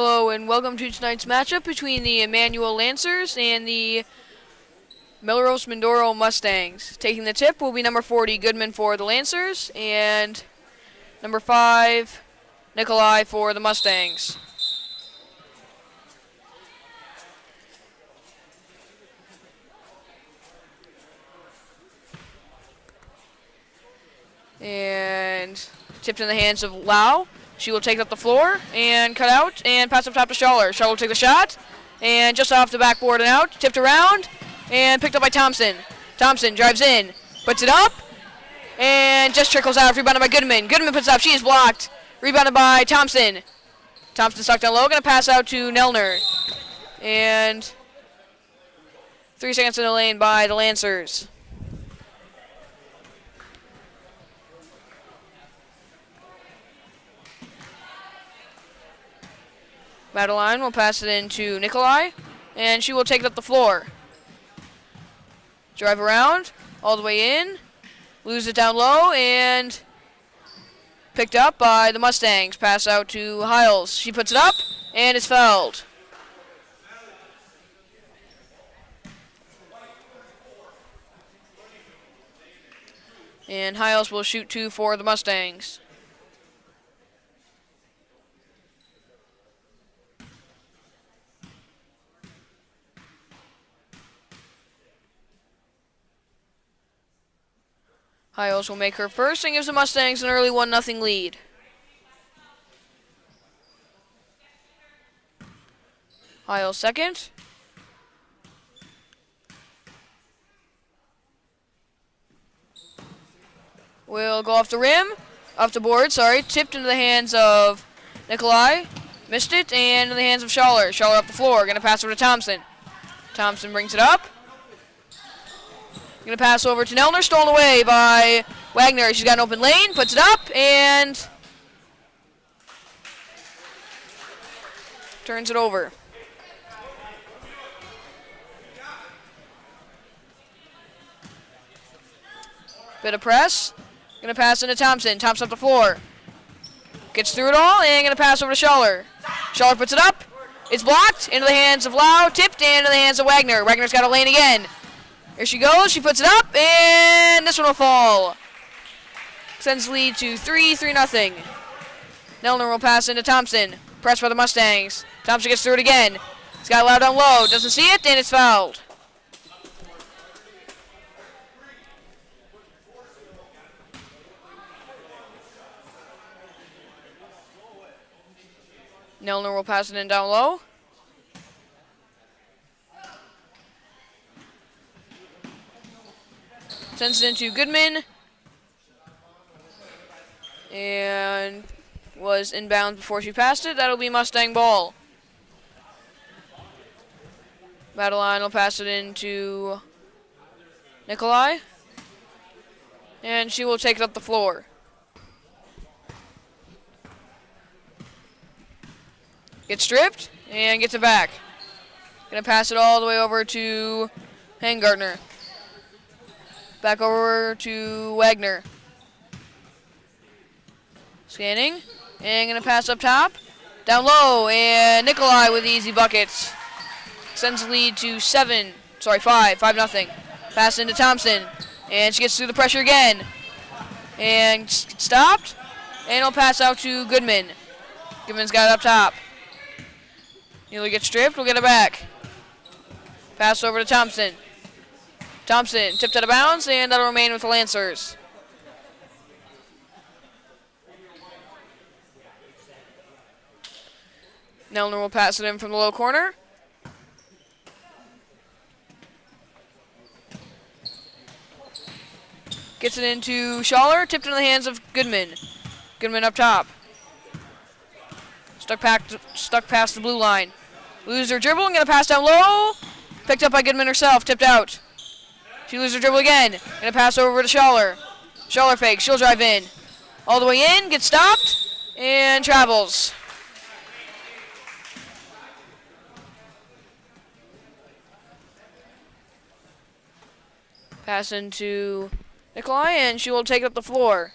Hello and welcome to tonight's matchup between the Immanuel Lancers and the Melrose-Mindoro Mustangs. Taking the tip will be number 40, Goodman for the Lancers, and number 5, Nikolai for the Mustangs. And tipped in the hands of Lau. She will take up the floor and cut out and pass up top to Schaller. Schaller will take the shot and just off the backboard and out. Tipped around and picked up by Thompson. Thompson drives in, puts it up, and just trickles out. Rebounded by Goodman. Goodman puts it up. She is blocked. Rebounded by Thompson. Thompson stuck down low. Going to pass out to Nelner. And 3 seconds in the lane by the Lancers. Madeline will pass it in to Nikolai, and she will take it up the floor. Drive around, all the way in, lose it down low, and picked up by the Mustangs. Pass out to Hiles. She puts it up, and it's fouled. And Hiles will shoot 2 for the Mustangs. Hiles will make her first and gives the Mustangs an early 1-0 lead. Hiles second. Will go off the rim, off the board, sorry. Tipped into the hands of Nikolai. Missed it, and in the hands of Schaller. Schaller up the floor, gonna pass over to Thompson. Thompson brings it up. Going to pass over to Nelner, stolen away by Wagner. She's got an open lane, puts it up, and turns it over. Bit of press. Going to pass into Thompson. Thompson up the floor. Gets through it all, and going to pass over to Schaller. Schaller puts it up. It's blocked into the hands of Lau, tipped into the hands of Wagner. Wagner's got a lane again. Here she goes, she puts it up, and this one will fall. Sends the lead to 3-0. Nelner will pass into Thompson. Pressed by the Mustangs. Thompson gets through it again. He's got it allowed down low, doesn't see it, and it's fouled. Nelner will pass it in down low. Sends it into Goodman. And was inbound before she passed it. That'll be Mustang ball. Madeline will pass it into Nikolai. And she will take it up the floor. Gets stripped and gets it back. Gonna pass it all the way over to Hangartner. Back over to Wagner. Scanning. And going to pass up top. Down low. And Nikolai with easy buckets. Sends the lead to 5. 5-0. Pass into Thompson. And she gets through the pressure again. And stopped. And it'll pass out to Goodman. Goodman's got it up top. Nearly gets stripped. We'll get it back. Pass over to Thompson. Thompson tipped out of bounds, and that'll remain with the Lancers. Nelner will pass it in from the low corner. Gets it into Schaller, tipped in the hands of Goodman. Goodman up top. Stuck past the blue line. Loses her dribble and going to pass down low. Picked up by Goodman herself, tipped out. She loses her dribble again. Gonna pass over to Schaller. Schaller fakes. She'll drive in. All the way in. Gets stopped. And travels. Pass into Nikolai, and she will take up the floor.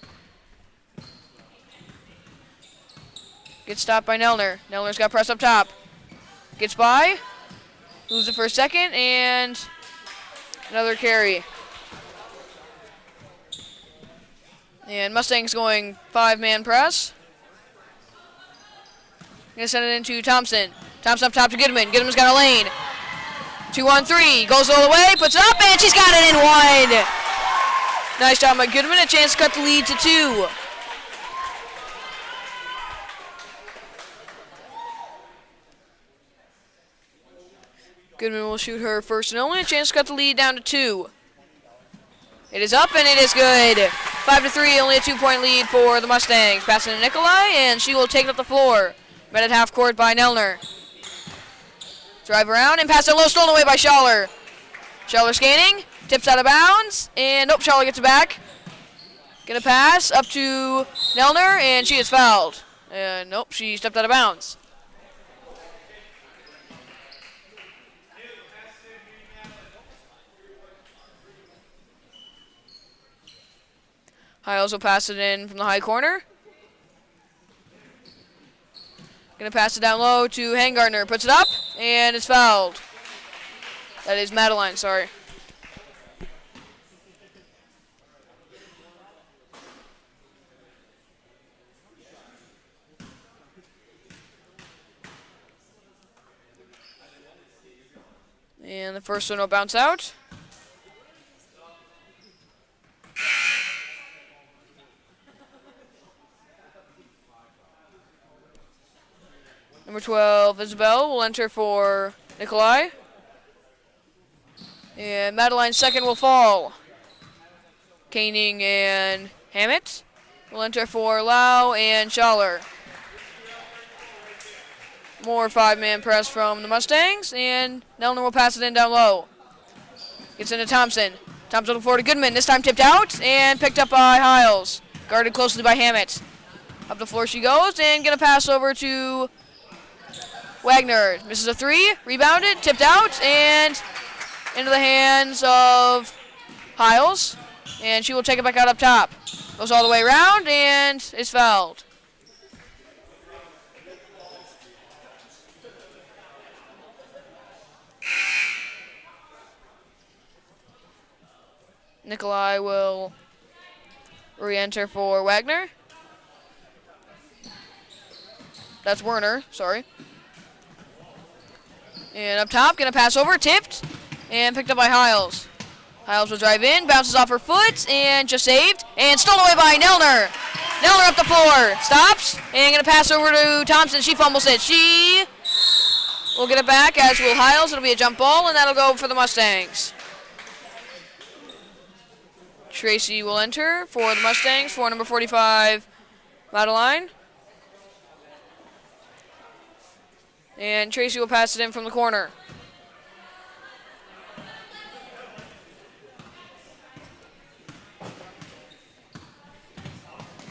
Gets stopped by Nelner. Nelner's got press up top. Gets by. Loses it for a second, and another carry. And Mustangs going 5-man press. Gonna send it into Thompson. Thompson up top to Goodman. Goodman's got a lane. 2-on-3. Goes all the way, puts it up, and she's got it in one. Nice job by Goodman. A chance to cut the lead to 2. Goodman will shoot her first and only. A chance to cut the lead down to 2. It is up, and it is good. 5-3, only a 2-point lead for the Mustangs. Passing to Nikolai, and she will take it up the floor. Met at half court by Nelner. Drive around, and pass it low, stolen away by Schaller. Schaller scanning, tips out of bounds, and nope, Schaller gets it back. Gonna pass up to Nelner, and she is fouled. Nope, she stepped out of bounds. Hiles will pass it in from the high corner. Gonna pass it down low to Hangartner. Puts it up, and it's fouled. That is Madeline, sorry. And the first one will bounce out. Number 12, Isabel, will enter for Nikolai. And Madeline's second will fall. Koenig and Hammett will enter for Lau and Schaller. More 5-man press from the Mustangs, and Nelner will pass it in down low. Gets into Thompson. Thompson on the floor to Goodman. This time tipped out and picked up by Hiles. Guarded closely by Hammett. Up the floor she goes, and gonna pass over to Wagner. Misses a 3, rebounded, tipped out, and into the hands of Hiles. And she will take it back out up top. Goes all the way around and is fouled. Nikolai will re-enter for Wagner. That's Werner, sorry. And up top, gonna pass over, tipped, and picked up by Hiles. Hiles will drive in, bounces off her foot, and just saved, and stolen away by Nelner. Nelner up the floor, stops, and gonna pass over to Thompson. She fumbles it. She will get it back, as will Hiles. It'll be a jump ball, and that'll go for the Mustangs. Tracy will enter for the Mustangs for number 45, Madeline. And Tracy will pass it in from the corner.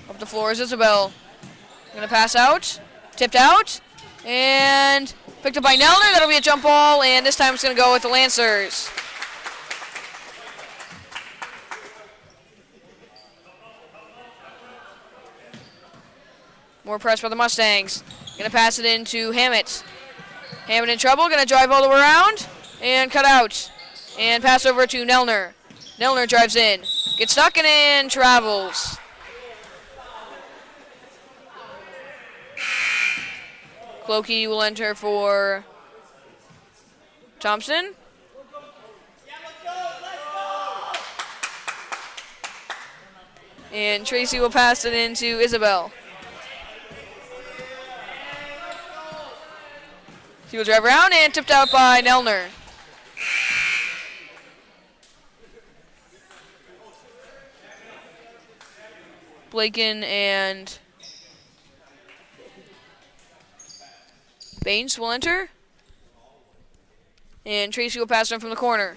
Up the floor is Isabel. Gonna pass out, tipped out, and picked up by Nelner. That'll be a jump ball, and this time it's gonna go with the Lancers. More press by the Mustangs. Gonna pass it into Hammett. Hammett in trouble, gonna drive all the way around and cut out. And pass over to Nelner. Nelner drives in, gets stuck and in, travels. Clokey will enter for Thompson. And Tracy will pass it into Isabel. She will drive around and tipped out by Nelner. Blaken and Baines will enter. And Tracy will pass them from the corner.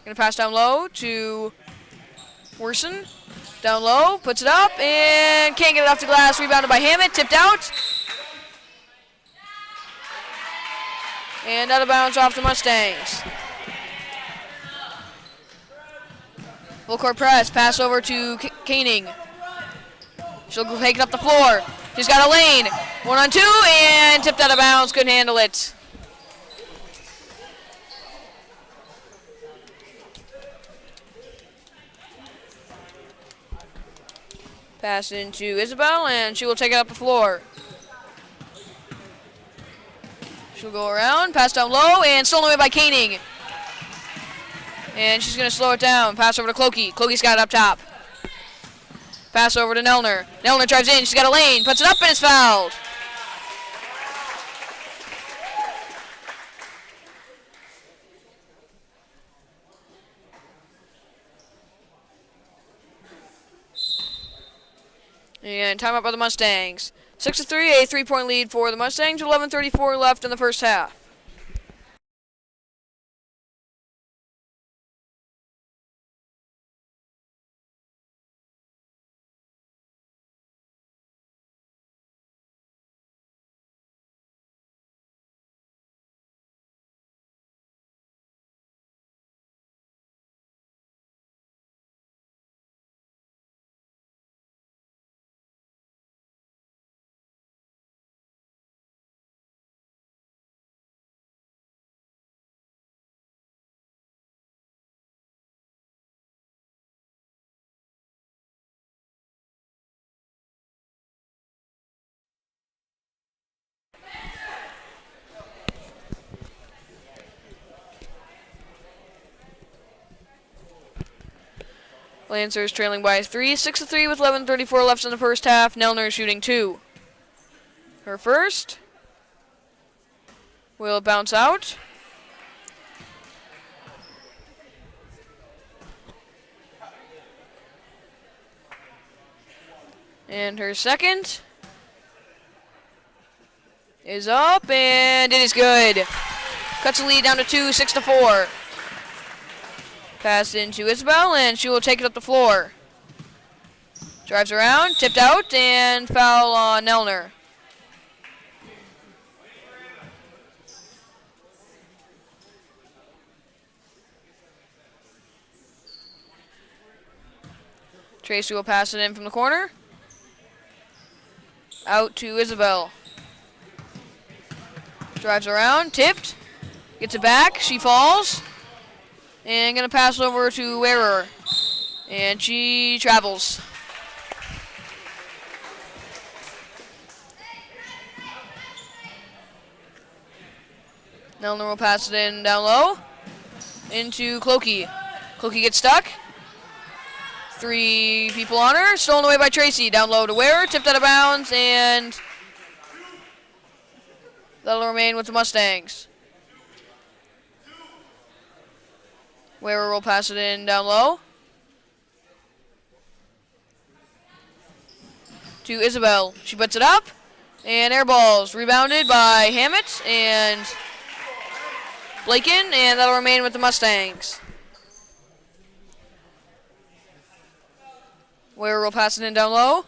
Gonna pass down low to Worson. Down low, puts it up, and can't get it off the glass. Rebounded by Hammett, tipped out. And out of bounds off the Mustangs. Full court press, pass over to Koenig. She'll take it up the floor. She's got a lane. 1-on-2 and tipped out of bounds. Couldn't handle it. Pass into Isabel, and she will take it up the floor. She'll go around, pass down low, and stolen away by Koenig. And she's going to slow it down. Pass over to Clokey. Clokey's got it up top. Pass over to Nelner. Nelner drives in. She's got a lane. Puts it up, and it's fouled. And timeout by the Mustangs. 6-3, a 3-point lead for the Mustangs. 11:34 left in the first half. Lancers trailing by 3, 6-3 with 11:34 left in the first half. Nelner shooting 2. Her first. Will bounce out. And her second is up, and it is good. Cuts the lead down to 2, 6-4. Pass into Isabel, and she will take it up the floor. Drives around, tipped out, and foul on Nelner. Tracy will pass it in from the corner. Out to Isabel. Drives around, tipped. Gets it back, she falls. And going to pass over to Wearer. And she travels. Nelner will pass it in down low. Into Clokey. Clokey gets stuck. 3 people on her. Stolen away by Tracy. Down low to Wearer. Tipped out of bounds. And that'll remain with the Mustangs. Wearer will pass it in down low. To Isabel. She puts it up. And air balls. Rebounded by Hammett and Blaken. And that'll remain with the Mustangs. Wearer will pass it in down low.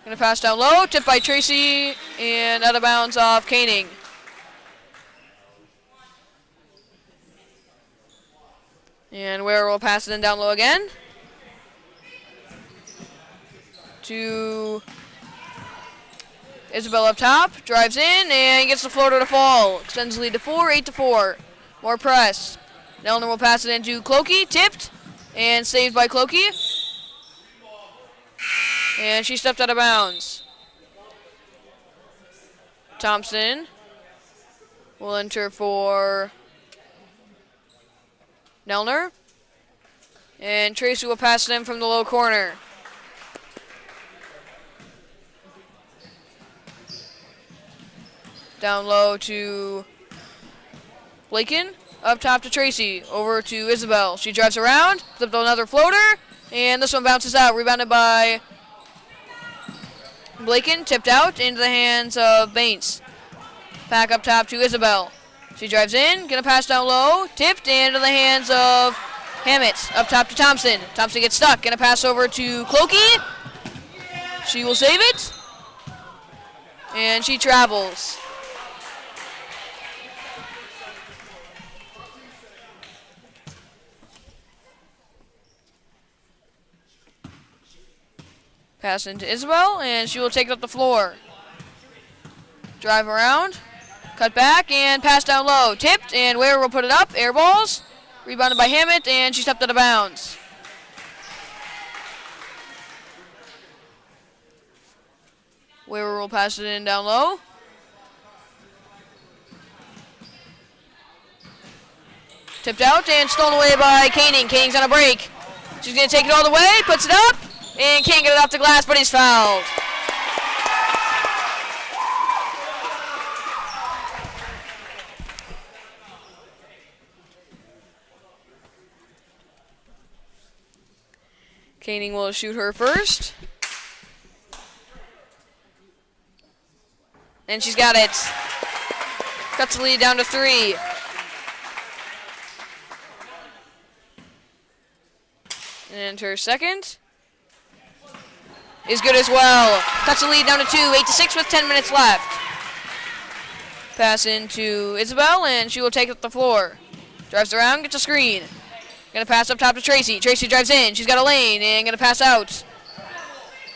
Gonna pass down low. Tipped by Tracy. And out of bounds off Koenig. And Wearer will pass it in down low again. To Isabel up top. Drives in and gets the floater to fall. Extends the lead to 4, 8-4. More press. Nelner will pass it into Clokey. Tipped. And saved by Clokey. And she stepped out of bounds. Thompson will enter for Nelner. And Tracy will pass it in from the low corner. Down low to Blaken. Up top to Tracy. Over to Isabel. She drives around. Flipped another floater. And this one bounces out. Rebounded by Blaken. Tipped out into the hands of Baines. Back up top to Isabel. She drives in. Going to pass down low. Tipped into the hands of Hammett. Up top to Thompson. Thompson gets stuck. Going to pass over to Clokey. She will save it. And she travels. Pass into Isabel, and she will take it up the floor. Drive around. Cut back, and pass down low. Tipped, and Ware will put it up. Air balls. Rebounded by Hammett, and she stepped out of bounds. Ware will pass it in down low. Tipped out, and stolen away by Koenig. Koenig's on a break. She's going to take it all the way, puts it up, and can't get it off the glass, but he's fouled. Koenig will shoot her first. And she's got it. Cuts the lead down to 3. And her second is good as well. Cuts the lead down to 2, 8-6 with 10 minutes left. Pass into Isabel, and she will take it up the floor. Drives around, gets a screen. Gonna pass up top to Tracy. Tracy drives in. She's got a lane, and gonna pass out.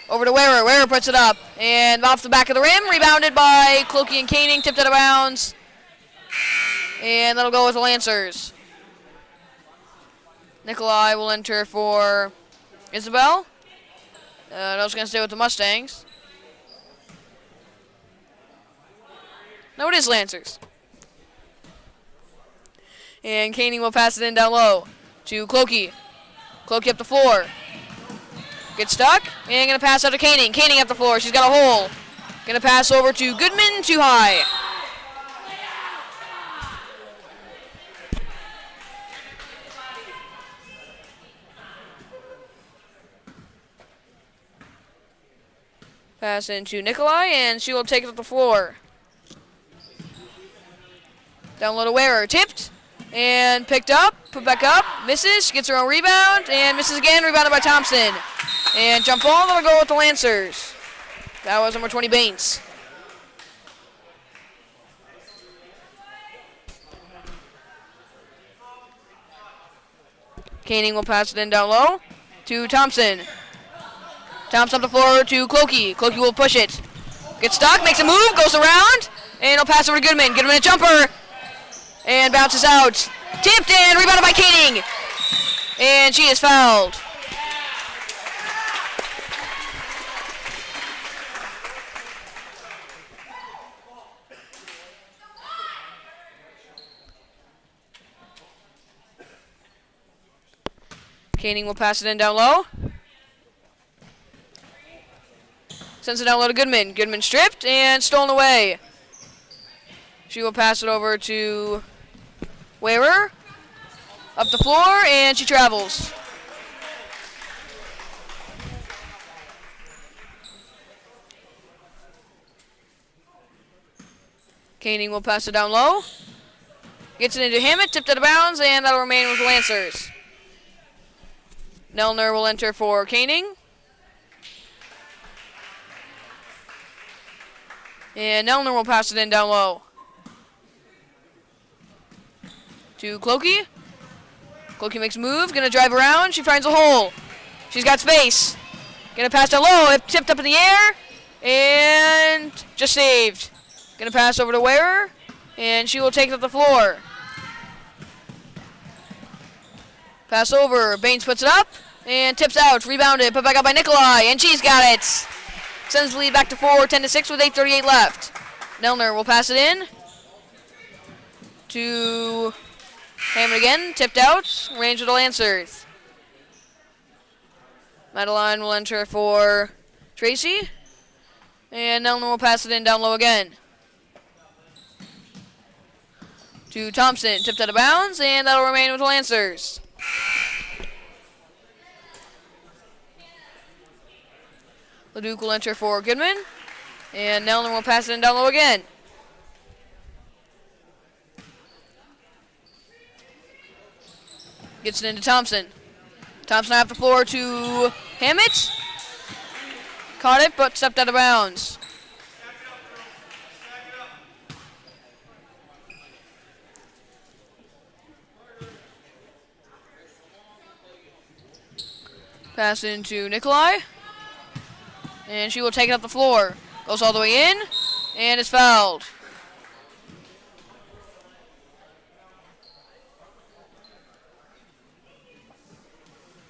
Over to Ware. Ware puts it up, and off the back of the rim. Rebounded by Clokey and Koenig. Tipped out of bounds. And that'll go with the Lancers. Nikolai will enter for Isabel. I was going to stay with the Mustangs. No, it is Lancers. And Koenig will pass it in down low to Clokey. Clokey up the floor. Gets stuck, and going to pass out to Koenig. Koenig up the floor. She's got a hole. Going to pass over to Goodman, too high. Pass into Nikolai, and she will take it up the floor. Down low to Ware. Tipped, and picked up, put back up, misses, gets her own rebound, and misses again, rebounded by Thompson. And jump ball, that'll go with the Lancers. That was number 20, Baines. Koenig will pass it in down low to Thompson. Thompson up the floor to Clokey. Clokey will push it. Gets stuck, makes a move, goes around, and he'll pass over to Goodman. Goodman a jumper, and bounces out. Tipped and rebounded by Koenig. And she is fouled. Koenig will pass it in down low. Sends it down low to Goodman. Goodman stripped and stolen away. She will pass it over to Ware. Up the floor, and she travels. Koenig will pass it down low. Gets it into Hammett, tipped out of bounds, and that'll remain with the Lancers. Nelner will enter for Koenig. And Nelner will pass it in down low to Clokey. Clokey makes a move, gonna drive around. She finds a hole. She's got space. Gonna pass down low, it tipped up in the air, and just saved. Gonna pass over to Ware, and she will take it up the floor. Pass over, Baines puts it up, and tips out, rebounded, put back up by Nikolai, and she's got it. Sends the lead back to 4, 10-6 with 8:38 left. Nelner will pass it in to Hammond again, tipped out, range of the Lancers. Madeline will enter for Tracy, and Nelner will pass it in down low again to Thompson, tipped out of bounds, and that'll remain with the Lancers. LeDuc will enter for Goodman, and Nelner will pass it in down low again. Gets it into Thompson. Thompson off the floor to Hammett. Caught it, but stepped out of bounds. Pass into Nikolai. And she will take it up the floor. Goes all the way in, and is fouled.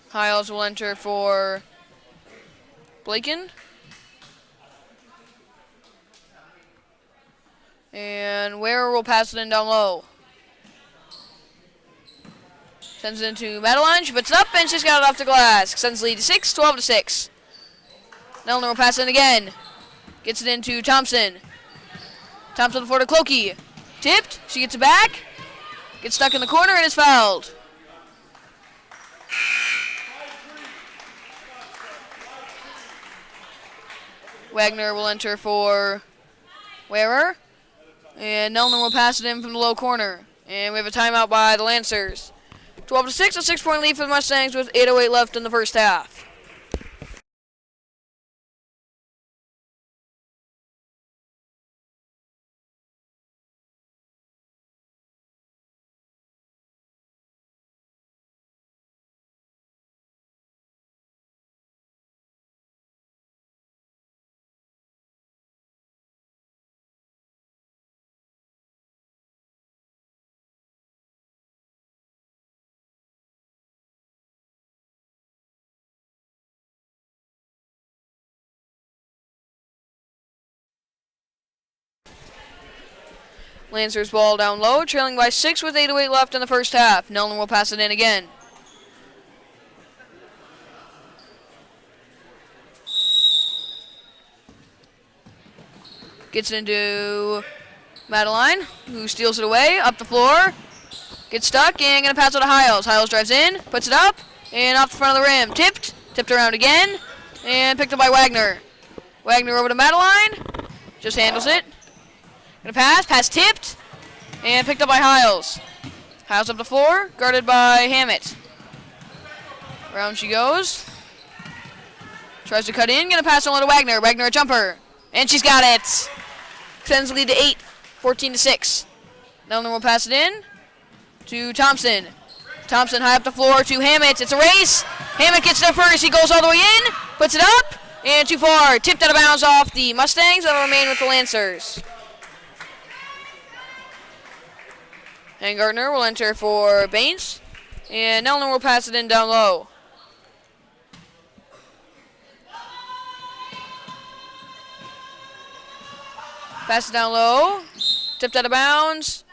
Hiles will enter for Blaken. And Ware will pass it in down low. Sends it into Madeline. She puts it up, and she's got it off the glass. Sends the lead to 6, 12 to 6. Nelner will pass it in again. Gets it into Thompson. Thompson to the floor to Clokey. Tipped. She gets it back. Gets stuck in the corner and is fouled. Wagner will enter for Wearer. And Nelner will pass it in from the low corner. And we have a timeout by the Lancers. 12 to 6, a 6-point lead for the Mustangs with 8:08 left in the first half. Lancers ball down low, trailing by 6 with 8:08 left in the first half. Nelner will pass it in again. Gets it into Madeline, who steals it away, up the floor. Gets stuck, and going to pass it to Hiles. Hiles drives in, puts it up, and off the front of the rim. Tipped around again, and picked up by Wagner. Wagner over to Madeline, just handles it. Gonna pass tipped, and picked up by Hiles. Hiles up the floor, guarded by Hammett. Around she goes. Tries to cut in, gonna pass on to Wagner. Wagner a jumper, and she's got it. Sends the lead to 8, 14 to 6. Nelner will pass it in to Thompson. Thompson high up the floor to Hammett. It's a race. Hammett gets there first. He goes all the way in, puts it up, and too far. Tipped out of bounds off the Mustangs. That'll remain with the Lancers. And Gardner will enter for Baines. And Nelner will pass it in down low. Pass it down low. Tipped out of bounds.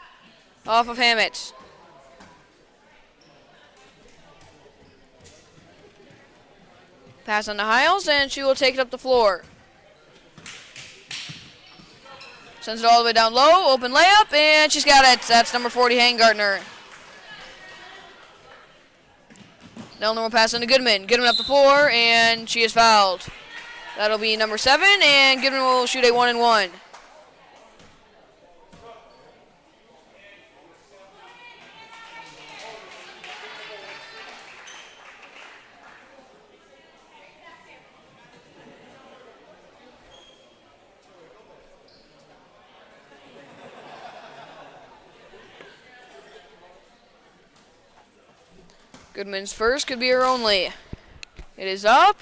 Off of Hammett. Pass on to Hiles, and she will take it up the floor. Sends it all the way down low, open layup, and she's got it. That's number 40, Gardner. Nelner will pass on to Goodman. Goodman up the floor, and she is fouled. That'll be number 7, and Goodman will shoot a 1-and-1. Goodman's first could be her only. It is up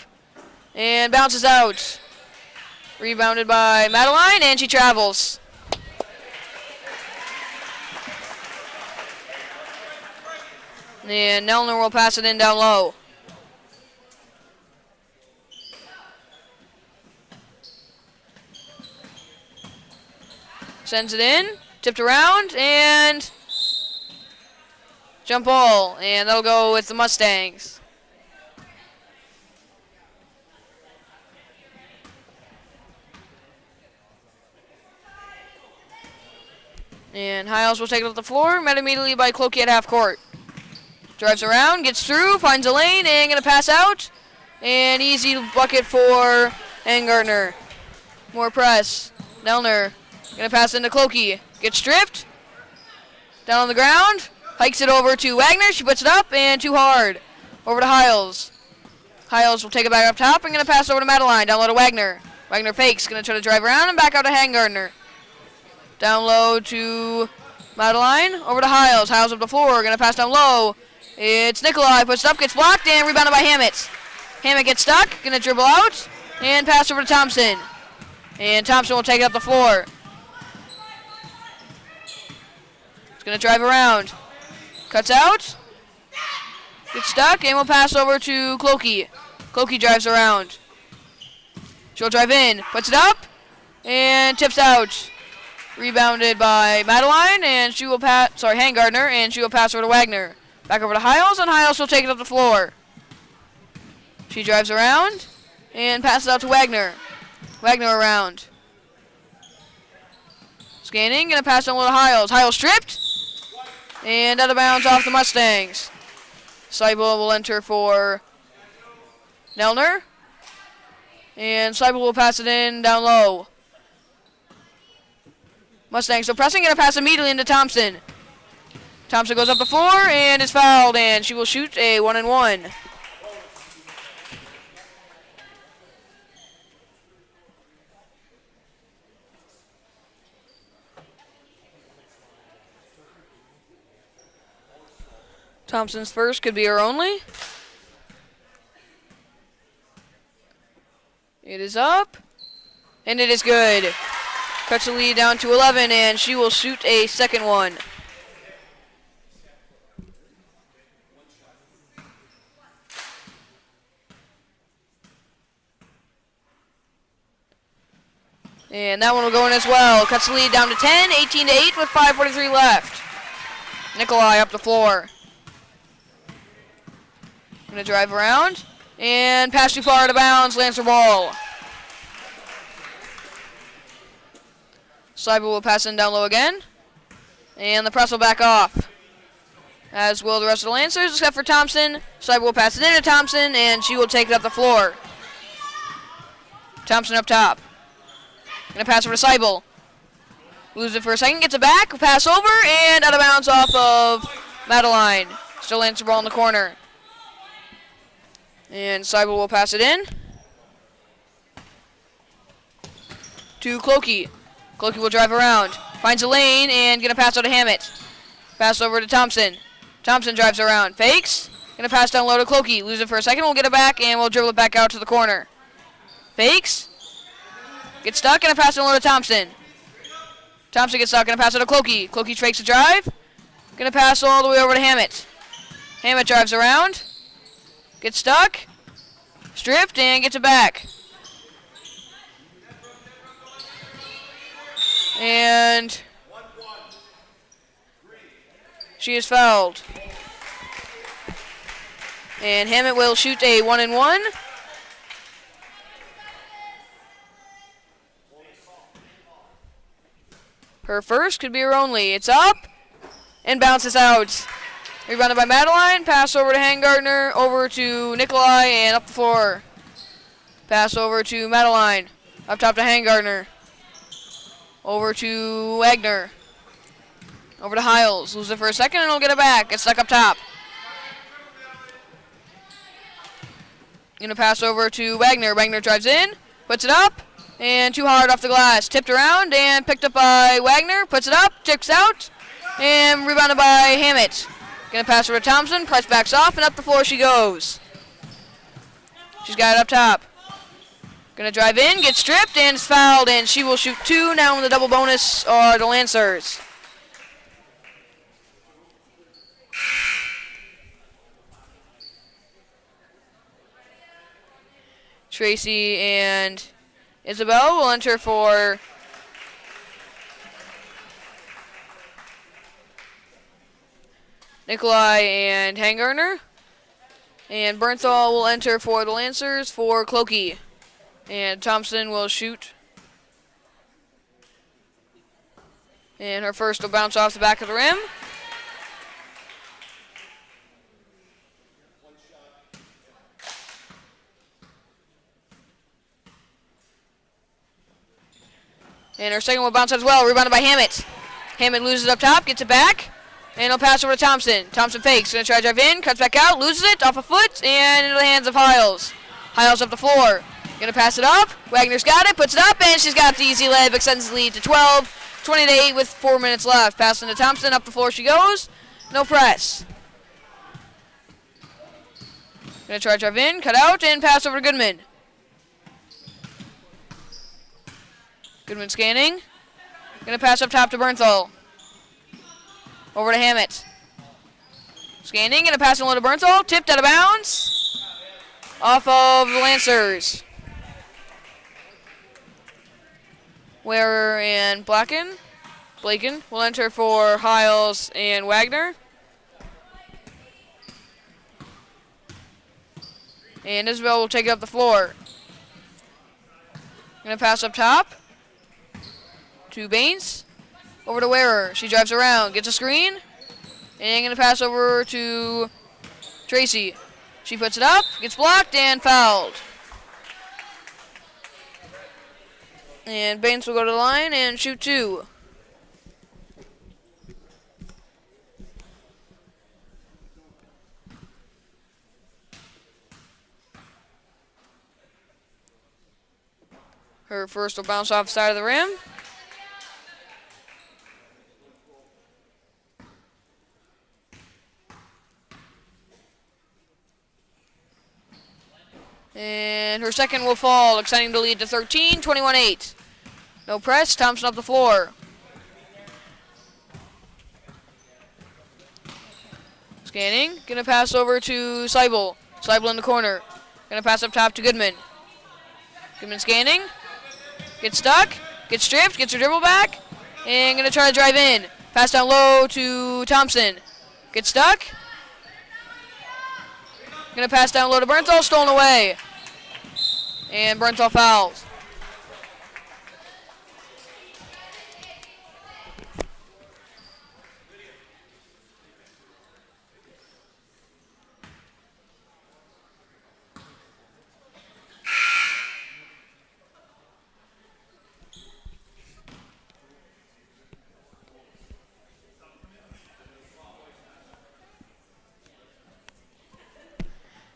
and bounces out. Rebounded by Madeline, and she travels. And Nelner will pass it in down low. Sends it in, tipped around, and jump ball, and that'll go with the Mustangs. And Hiles will take it off the floor, met immediately by Clokey at half court. Drives around, gets through, finds a lane, and gonna pass out. And easy bucket for Gardner. More press. Nelner gonna pass into Clokey. Gets stripped. Down on the ground. Hikes it over to Wagner. She puts it up, and too hard. Over to Hiles. Hiles will take it back up top and going to pass over to Madeline. Down low to Wagner. Wagner fakes. Going to try to drive around and back out to Gardner. Down low to Madeline. Over to Hiles. Hiles up the floor. Going to pass down low. It's Nikolai. Puts it up, gets blocked, and rebounded by Hammett. Hammett gets stuck. Going to dribble out. And pass over to Thompson. And Thompson will take it up the floor. He's going to drive around. Cuts out. Gets stuck, and will pass over to Clokey. Clokey drives around. She'll drive in. Puts it up. And tips out. Rebounded by Madeline, and she will pass, Hangardner, and she will pass over to Wagner. Back over to Hiles, and Hiles will take it up the floor. She drives around, and passes out to Wagner. Wagner around. Scanning, gonna pass on to Hiles. Hiles stripped, and out of bounds off the Mustangs. Seibel will enter for Nelner, and Seibel will pass it in down low. Mustangs still pressing, gonna pass immediately into Thompson. Thompson goes up the floor and is fouled, and she will shoot a 1-and-1. Thompson's first could be her only. It is up, and it is good. Cuts the lead down to 11, and she will shoot a second one. And that one will go in as well. Cuts the lead down to 10, 18-8 with 5:43 left. Nikolai up the floor. Gonna drive around, and pass too far out of bounds, lands her ball. Seibel will pass in down low again, and the press will back off, as will the rest of the Lancers, except for Thompson. Seibel will pass it in to Thompson, and she will take it up the floor. Thompson up top. Gonna pass over to Seibel. Loses it for a second, gets it back, pass over, and out of bounds off of Madeline. Still lands the ball in the corner. And Seibel will pass it in to Clokey. Clokey will drive around, finds a lane, and gonna pass out to Hammett. Pass over to Thompson. Thompson drives around, fakes, gonna pass down low to Clokey. Lose it for a second, we'll get it back, and we'll dribble it back out to the corner. Fakes, gets stuck, gonna pass down low to Thompson. Thompson gets stuck, gonna pass it to Clokey. Clokey fakes a drive, gonna pass all the way over to Hammett. Hammett drives around, gets stuck, stripped, and gets it back. And she is fouled. And Hammett will shoot a 1-and-1. Her first could be her only. It's up and bounces out. Rebounded by Madeline. Pass over to Hangardner, over to Nikolai, and up the floor. Pass over to Madeline. Up top to Hangardner. Over to Wagner. Over to Hiles. Lose it for a second, and he'll get it back. Gets stuck up top. Gonna pass over to Wagner. Wagner drives in, puts it up, and too hard off the glass. Tipped around and picked up by Wagner. Puts it up, tips out, and rebounded by Hammett. Gonna pass over to Thompson. Price backs off, and up the floor she goes. She's got it up top. Gonna drive in, get stripped, and is fouled, and she will shoot two. Now in the double bonus are the Lancers. Tracy and Isabel will enter for Nikolai and Hangardner. And Bernthal will enter for the Lancers for Clokey. And Thompson will shoot. And her first will bounce off the back of the rim. And her second will bounce as well, rebounded by Hammett. Hammett loses it up top, gets it back, and he'll pass over to Thompson. Thompson fakes, gonna try to drive in, cuts back out, loses it off a foot, and into the hands of Hiles. Hiles up the floor, gonna pass it up. Wagner's got it, puts it up, and she's got the easy layup, extends the lead to 12, 20-8 with 4 minutes left. Passing to Thompson, up the floor she goes, no press. Gonna try to drive in, cut out, and pass over to Goodman. Goodman scanning. Gonna pass up top to Bernthal. Over to Hammett. Scanning, gonna pass it low to Bernthal. Tipped out of bounds. Off of the Lancers. Ware and Blaken will enter for Hiles and Wagner. And Isabel will take it up the floor. Gonna pass up top to Baines. Over to Wearer. She drives around, gets a screen. And gonna pass over to Tracy. She puts it up, gets blocked, and fouled. And Baines will go to the line and shoot 2. Her first will bounce off the side of the rim. And her second will fall, extending the lead to 13, 21-8. No press, Thompson up the floor. Scanning, gonna pass over to Seibel. Seibel in the corner. Gonna pass up top to Goodman. Goodman scanning. Gets stuck, gets stripped, gets her dribble back, and gonna try to drive in. Pass down low to Thompson. Gets stuck. Gonna pass down low to Bernthal, stolen away. And Bernthal fouls.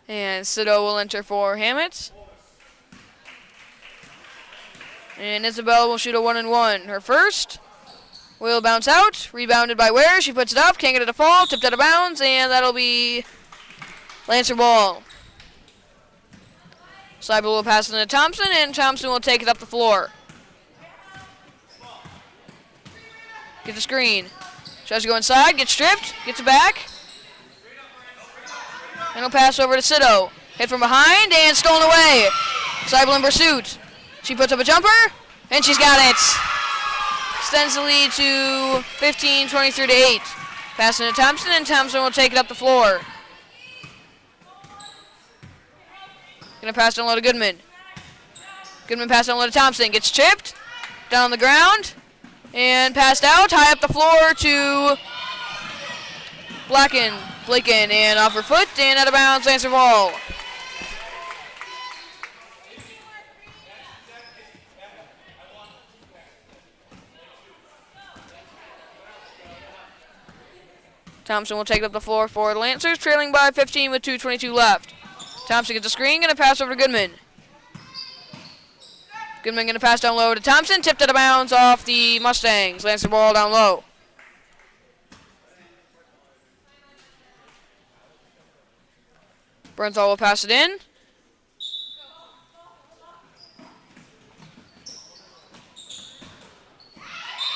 And Sido will enter for Hammett. And Isabel will shoot a 1-and-1. Her first will bounce out. Rebounded by Ware. She puts it up. Can't get it to fall. Tipped out of bounds. And that'll be Lancer ball. Seibel will pass it to Thompson. And Thompson will take it up the floor. Get the screen. Tries to go inside. Gets stripped. Gets it back. And he'll pass over to Sido. Hit from behind and stolen away. Seibel in pursuit. She puts up a jumper, and she's got it. Extends the lead to 15, 23-8. Passing to Thompson, and Thompson will take it up the floor. Gonna pass down low to Goodman. Goodman pass down low to Thompson. Gets chipped. Down on the ground. And passed out. High up the floor to Blaken, and off her foot, and out of bounds, Lancer ball. Thompson will take it up the floor for the Lancers, trailing by 15 with 2:22 left. Thompson gets a screen, gonna pass over to Goodman. Goodman gonna pass down low to Thompson, tipped out of bounds off the Mustangs. Lancer ball down low. Bernthal will pass it in.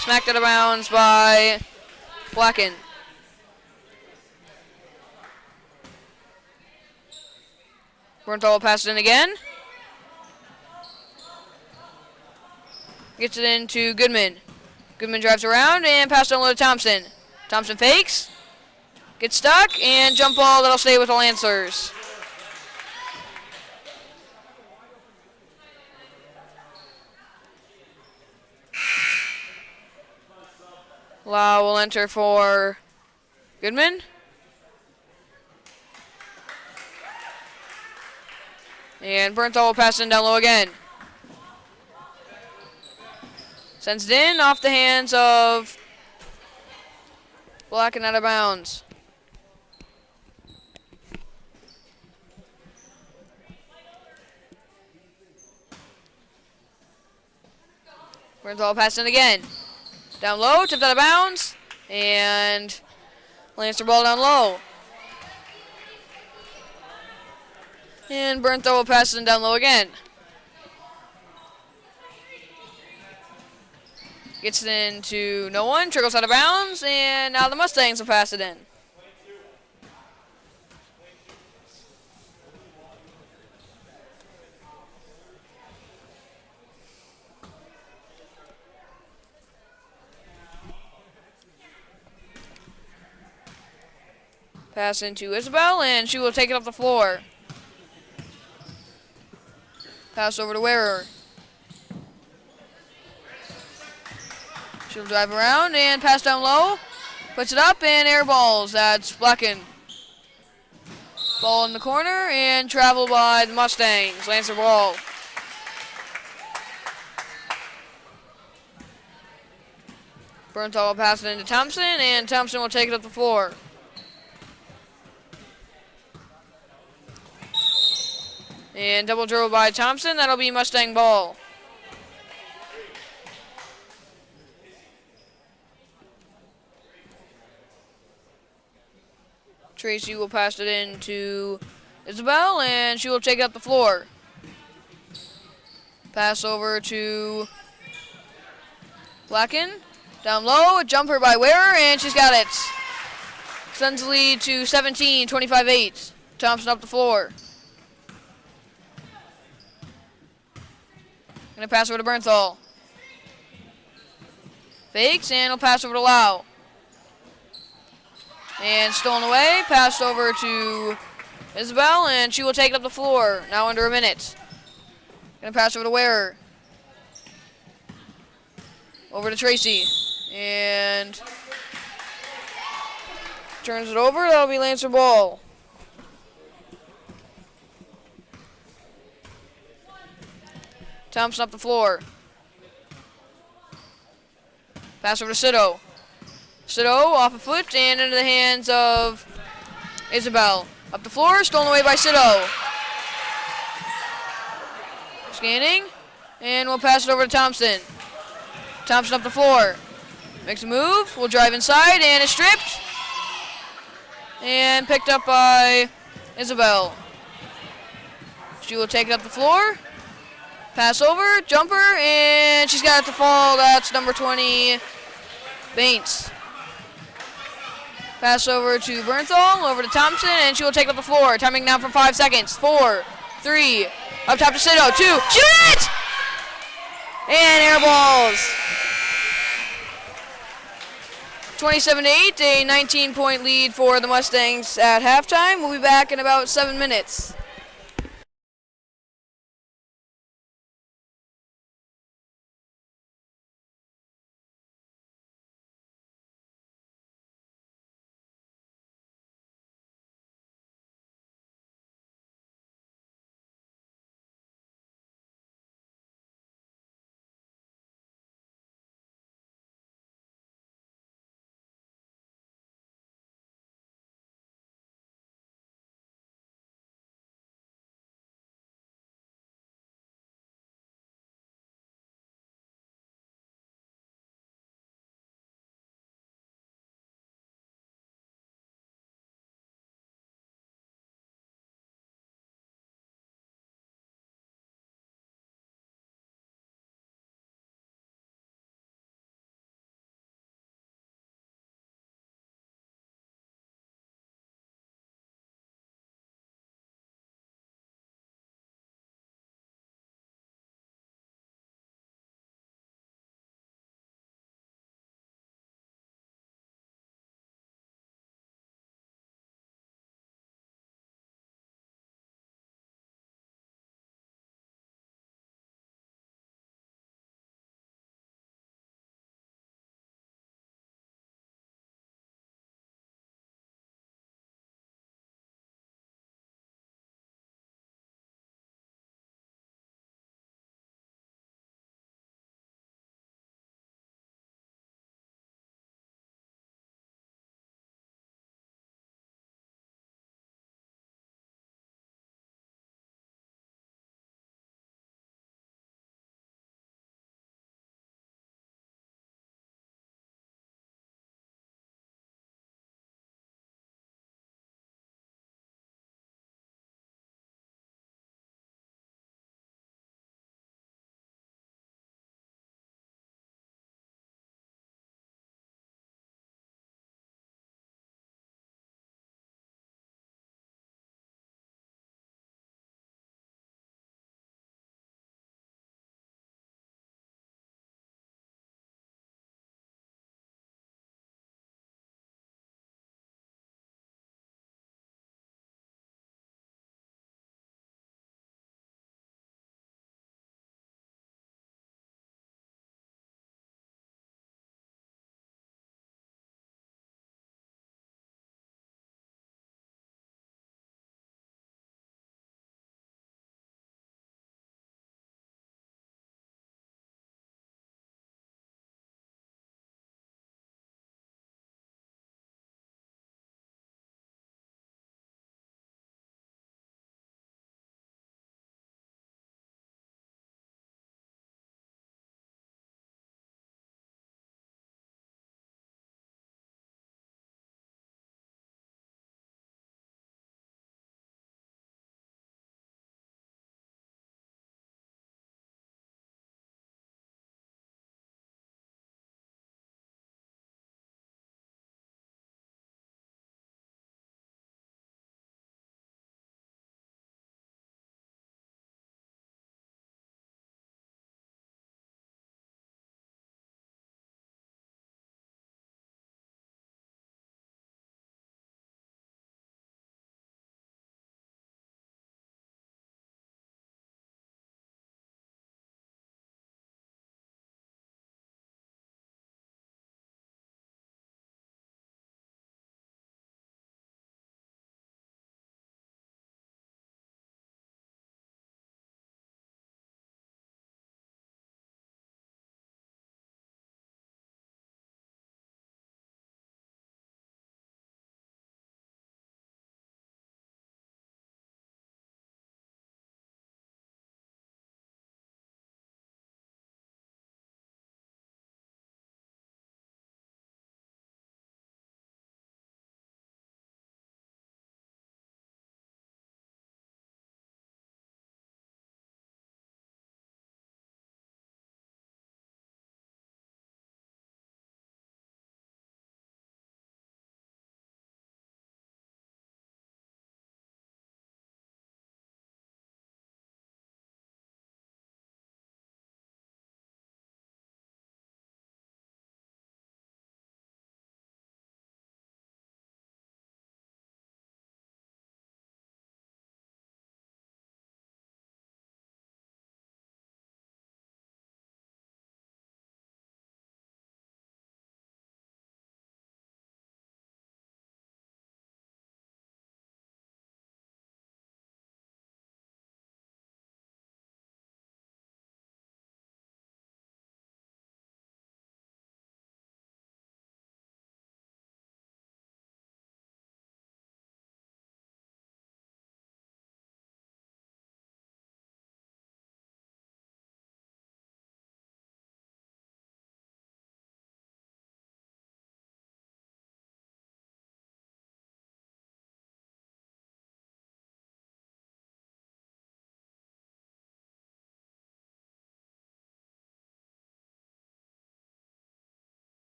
Smacked out of bounds by Blaken. Bernthal will pass it in again. Gets it into Goodman. Goodman drives around and passes on to Thompson. Thompson fakes. Gets stuck, and jump ball that'll stay with the Lancers. Lau will enter for Goodman. And Bernthal will pass it in down low again. Sends it in off the hands of Blaken, out of bounds. Bernthal pass in again. Down low, tipped out of bounds, and Lancer ball down low. And Bernthal will pass it in down low again. Gets it into no one. Trickles out of bounds. And now the Mustangs will pass it in. Pass into Isabel, and she will take it off the floor. Pass over to Wearer. She'll drive around and pass down low. Puts it up and air balls. That's Blacken. Ball in the corner and travel by the Mustangs. Lancer ball. Bernthal will pass it into Thompson, and Thompson will take it up the floor. And double dribble by Thompson. That'll be Mustang ball. Tracy will pass it in to Isabel, and she will take it up the floor. Pass over to Blacken. Down low, a jumper by Wearer, and she's got it. Sends the lead to 17, 25-8. Thompson up the floor. Gonna pass over to Bernthal. Fakes, and he'll pass over to Lau. And stolen away, passed over to Isabel, and she will take it up the floor. Now under a minute. Gonna pass over to Wearer. Over to Tracy. And turns it over. That'll be Lancer ball. Thompson up the floor. Pass over to Sito. Sito off a foot and into the hands of Isabel. Up the floor, stolen away by Sito. Scanning, and we'll pass it over to Thompson. Thompson up the floor. Makes a move, will drive inside, and is stripped. And picked up by Isabel. She will take it up the floor. Pass over, jumper, and she's got it to fall. That's number 20, Baines. Pass over to Bernthal, over to Thompson, and she will take it up the floor. Timing down from 5 seconds. 4, 3, up top to Sito. 2, shoot it! And air balls. 27-8, a 19-point lead for the Mustangs at halftime. We'll be back in about 7 minutes.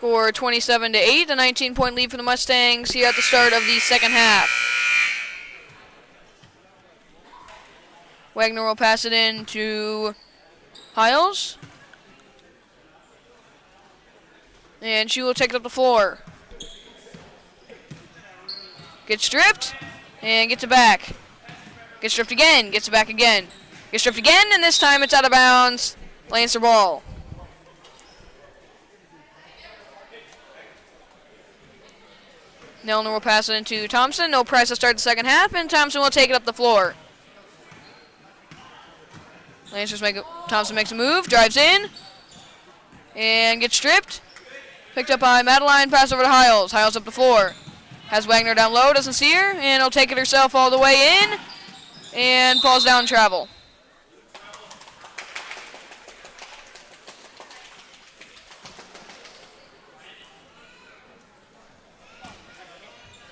Score 27-8, a 19-point lead for the Mustangs here at the start of the second half. Wagner will pass it in to Hiles. And she will take it up the floor. Gets stripped, and gets it back. Gets stripped again, gets it back again. Gets stripped again, and this time it's out of bounds. Lancer ball. Nelner will pass it into Thompson. No press to start the second half, and Thompson will take it up the floor. Thompson makes a move, drives in, and gets stripped. Picked up by Madeline, pass over to Hiles. Hiles up the floor. Has Wagner down low, doesn't see her, and will take it herself all the way in, and falls down travel.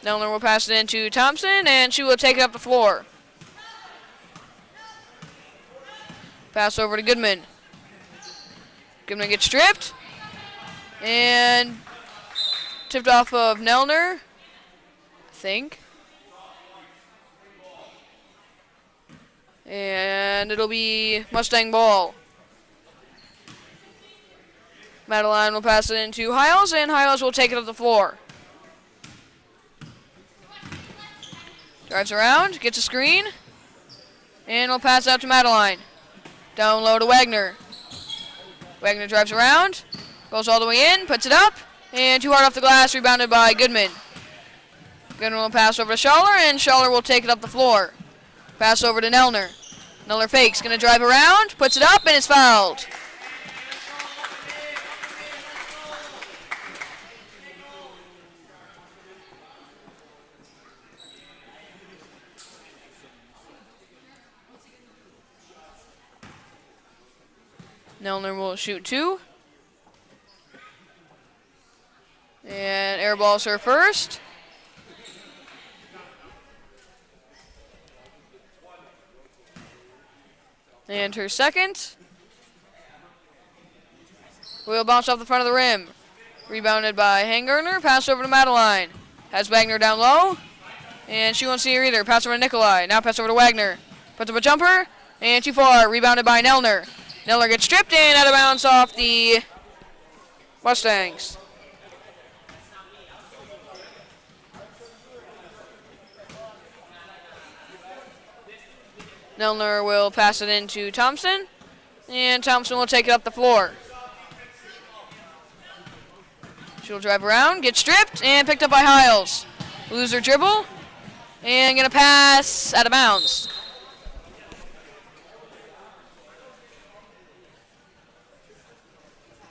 Nelner will pass it into Thompson, and she will take it up the floor. Pass over to Goodman. Goodman gets stripped, and tipped off of Nelner, I think. And it'll be Mustang ball. Madeline will pass it into Hiles, and Hiles will take it up the floor. Drives around, gets a screen, and will pass out to Madeline. Down low to Wagner. Wagner drives around, goes all the way in, puts it up, and too hard off the glass, rebounded by Goodman. Goodman will pass over to Schaller, and Schaller will take it up the floor. Pass over to Nelner. Nelner fakes, going to drive around, puts it up, and is fouled. Nelner will shoot two. And airballs her first. And her second. Will bounce off the front of the rim. Rebounded by Hangartner. Pass over to Madeline. Has Wagner down low. And she won't see her either. Pass over to Nikolai. Now pass over to Wagner. Puts up a jumper. And too far. Rebounded by Nelner. Nelner gets stripped and out of bounds off the Mustangs. Nelner will pass it into Thompson, and Thompson will take it up the floor. She'll drive around, get stripped, and picked up by Hiles. Lose her dribble, and gonna pass out of bounds.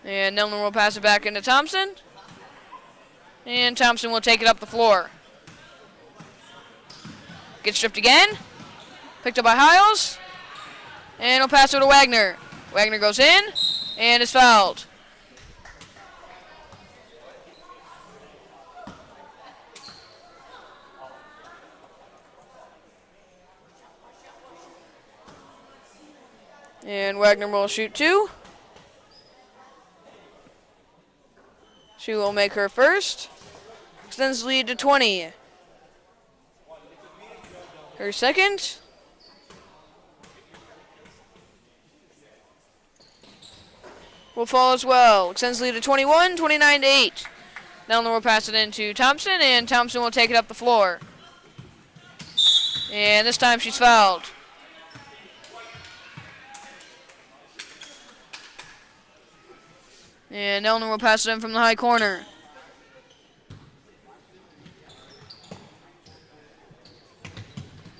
And Nelner will pass it back into Thompson. And Thompson will take it up the floor. Gets stripped again. Picked up by Hiles. And he'll pass it to Wagner. Wagner goes in and is fouled. And Wagner will shoot two. She will make her first. Extends the lead to 20. Her second. Will fall as well. Extends the lead to 21, 29-8. Nelner will pass it into Thompson, and Thompson will take it up the floor. And this time she's fouled. And Nelner will pass it in from the high corner.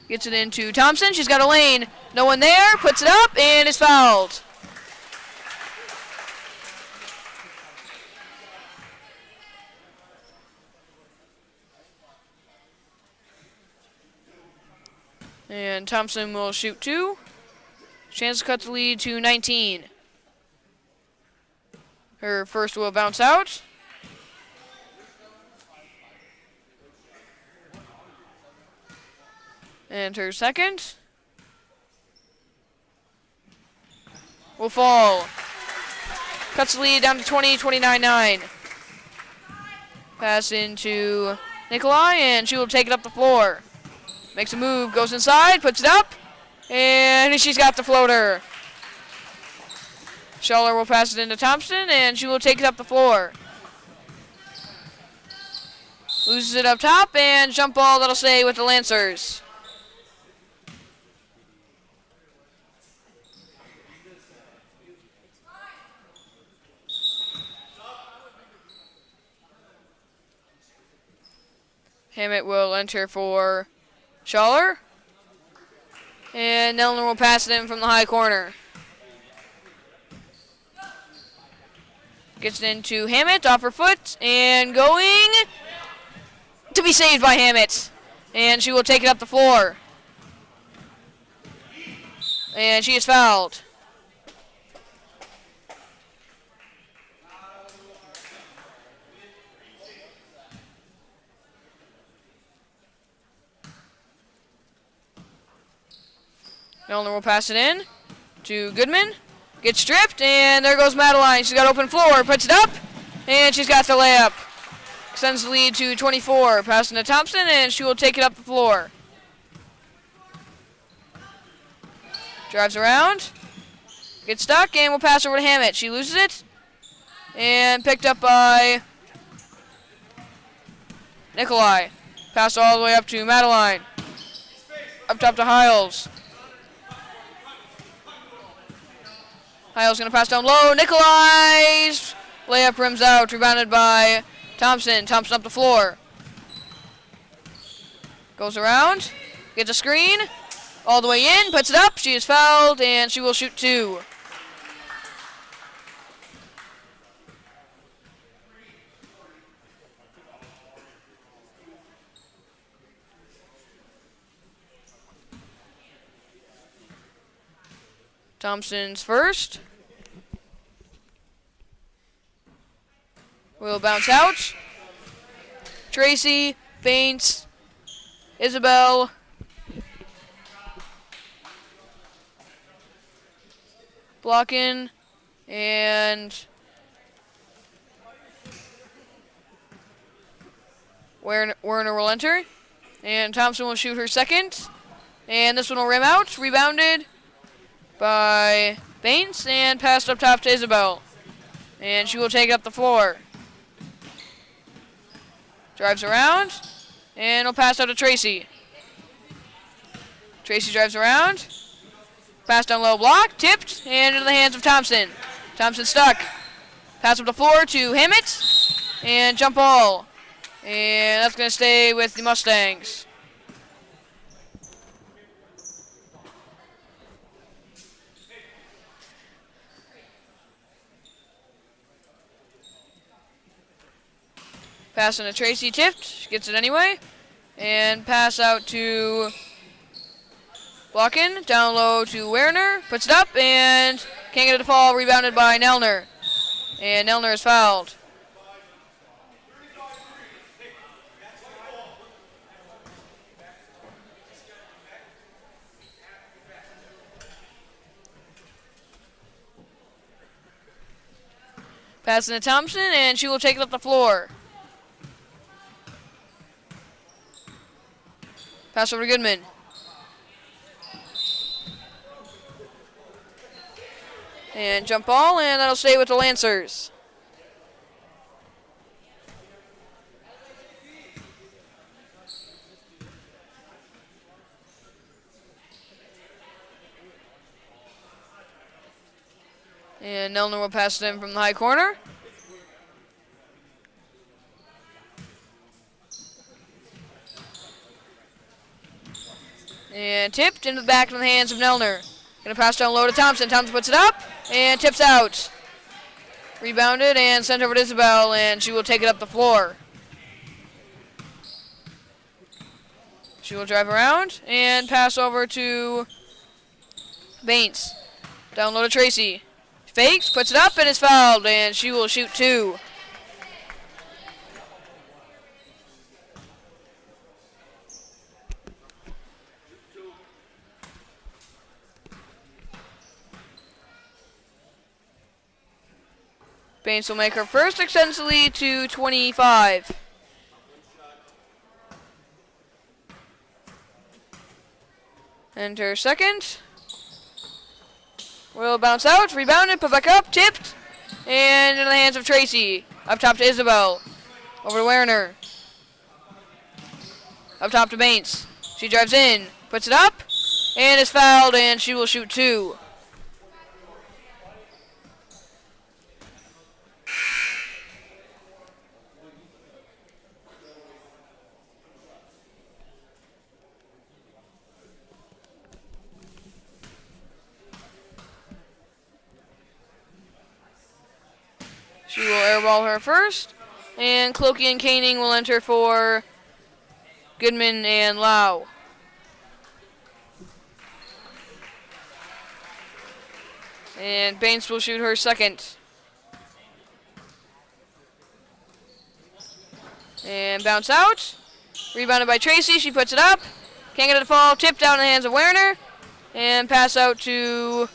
Gets it into Thompson. She's got a lane. No one there. Puts it up and is fouled. And Thompson will shoot two. Chance to cut the lead to 19. Her first will bounce out. And her second will fall. Cuts the lead down to 20, 29-9. Pass into Nikolai, and she will take it up the floor. Makes a move, goes inside, puts it up, and she's got the floater. Schaller will pass it into Thompson, and she will take it up the floor. Loses it up top, and jump ball that'll stay with the Lancers. Hammett will enter for Schaller. And Nelner will pass it in from the high corner. Gets it into Hammett, off her foot, and going to be saved by Hammett. And she will take it up the floor. And she is fouled. Nelner will pass it in to Goodman. Gets stripped, and there goes Madeline. She's got open floor, puts it up, and she's got the layup. Extends the lead to 24. Passing to Thompson, and she will take it up the floor. Drives around, gets stuck, and will pass over to Hammett. She loses it, and picked up by Nikolai. Passed all the way up to Madeline. Up top to Hiles. Hiles going to pass down low. Nikolai's layup rims out. Rebounded by Thompson. Thompson up the floor. Goes around. Gets a screen. All the way in. Puts it up. She is fouled, and she will shoot two. Thompson's first. Will bounce out. Tracy, Baines, Isabel. Blocking, and Werner will enter. And Thompson will shoot her second. And this one will rim out. Rebounded by Baines and passed up top to Isabel. And she will take it up the floor. Drives around, and will pass out to Tracy. Tracy drives around. Pass down low block, tipped, and into the hands of Thompson. Thompson stuck. Pass up the floor to Hammett, and jump ball. And that's going to stay with the Mustangs. Passing to Tracy, tipped. She gets it anyway. And pass out to Blockin. Down low to Werner. Puts it up and can't get it to fall. Rebounded by Nelner. And Nelner is fouled. Passing to Thompson, and she will take it up the floor. Pass over to Goodman. And jump ball, and that'll stay with the Lancers. And Nelner will pass it in from the high corner. And tipped into the back of the hands of Nelner. Going to pass down low to Thompson. Thompson puts it up and tips out. Rebounded and sent over to Isabel, and she will take it up the floor. She will drive around and pass over to Baines. Down low to Tracy. Fakes, puts it up, and is fouled, and she will shoot two. Baines will make her first, extends the lead to 25. Enter second. Will bounce out, rebounded, put back up, tipped, and in the hands of Tracy. Up top to Isabel. Over to Werner. Up top to Baines. She drives in, puts it up, and is fouled, and she will shoot 2. She will airball her first, and Clokey and Koenig will enter for Goodman and Lau. And Baines will shoot her second. And bounce out. Rebounded by Tracy. She puts it up. Can't get it to fall. Tipped out in the hands of Werner. And pass out to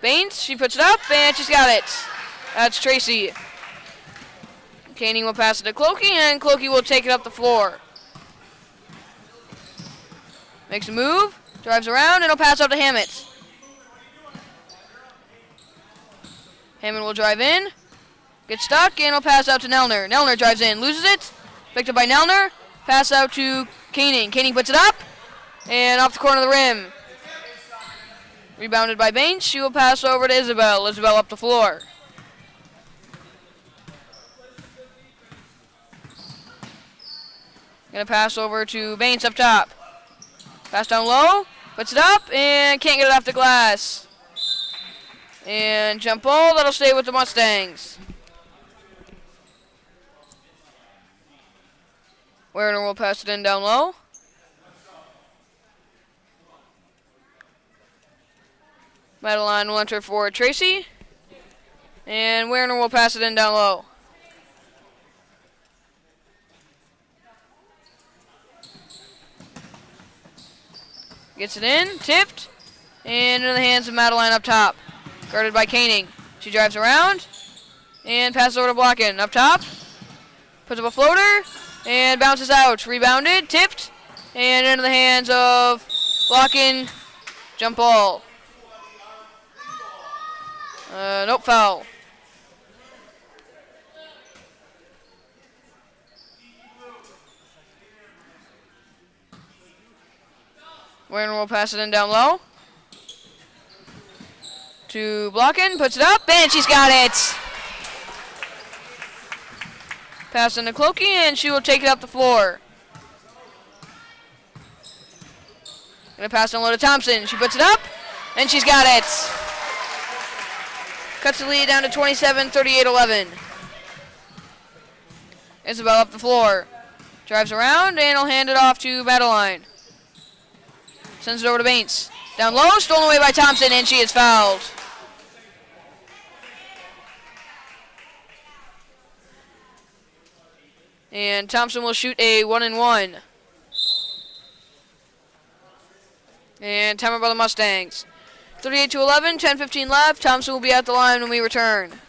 Baines. She puts it up, and she's got it. That's Tracy. Koenig will pass it to Clokey, and Clokey will take it up the floor. Makes a move, drives around, and he'll pass out to Hammett. Hammett will drive in, gets stuck, and he'll pass out to Nelner. Nelner drives in, loses it, picked up by Nelner, pass out to Koenig. Koenig puts it up, and off the corner of the rim. Rebounded by Baines, she will pass over to Isabel. Isabel up the floor. Gonna pass over to Baines up top. Pass down low, puts it up, and can't get it off the glass. And jump ball, that'll stay with the Mustangs. Werner will pass it in down low. Madeline will enter for Tracy. And Werner will pass it in down low. Gets it in, tipped, and into the hands of Madeline up top. Guarded by Koenig. She drives around, and passes over to Blocken. Up top, puts up a floater, and bounces out. Rebounded, tipped, and into the hands of Blocken. Jump ball. Nope, foul. Werner will pass it in down low. To Blocken, puts it up, and she's got it. Pass into Clokey, and she will take it up the floor. Gonna pass down low to Thompson. She puts it up, and she's got it. Cuts the lead down to 27, 38-11. Isabel up the floor. Drives around, and will hand it off to Madeline. Sends it over to Baines. Down low, stolen away by Thompson, and she is fouled. And Thompson will shoot a 1-and-1. And timeout by the Mustangs. 38-11, 10:15 left. Thompson will be at the line when we return.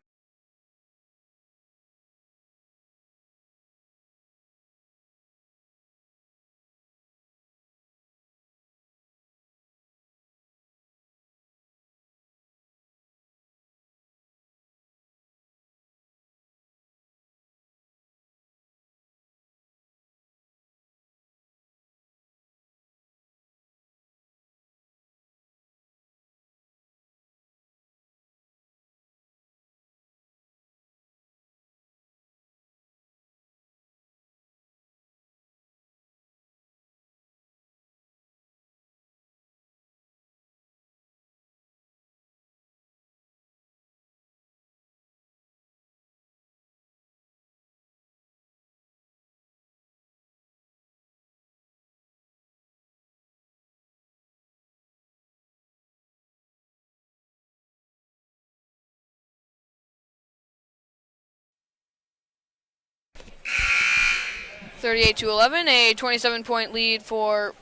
(38-11), a 27-point lead for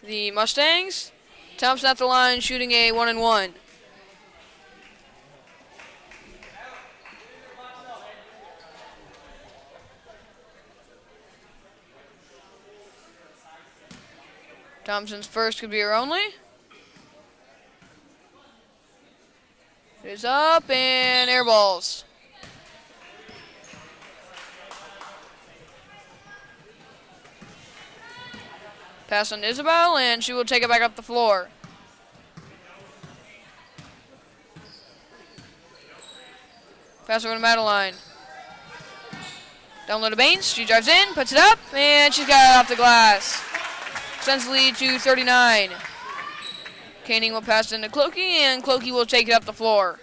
the Mustangs. Thompson at the line shooting a 1-and-1. Thompson's first could be her only. is up and air balls. Pass on Isabel, and she will take it back up the floor. Pass over to Madeline. Down low to Baines. She drives in, puts it up, and she's got it off the glass. Extends the lead to 39. Koenig will pass into Clokey, and Clokey will take it up the floor.